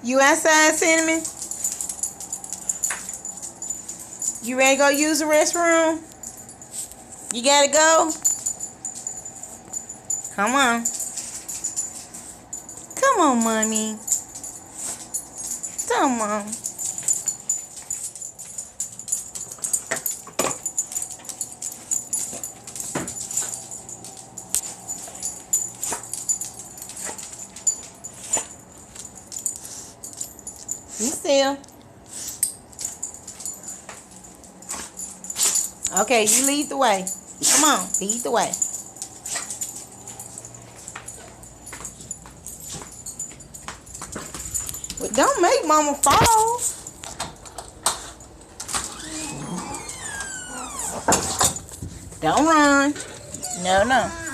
You outside, Cinnamon? You ready to go use the restroom? You gotta go? Come on. Come on, mommy. Come on. You still? Okay, you lead the way. Come on, lead the way. But don't make mama fall. Don't run. No, no.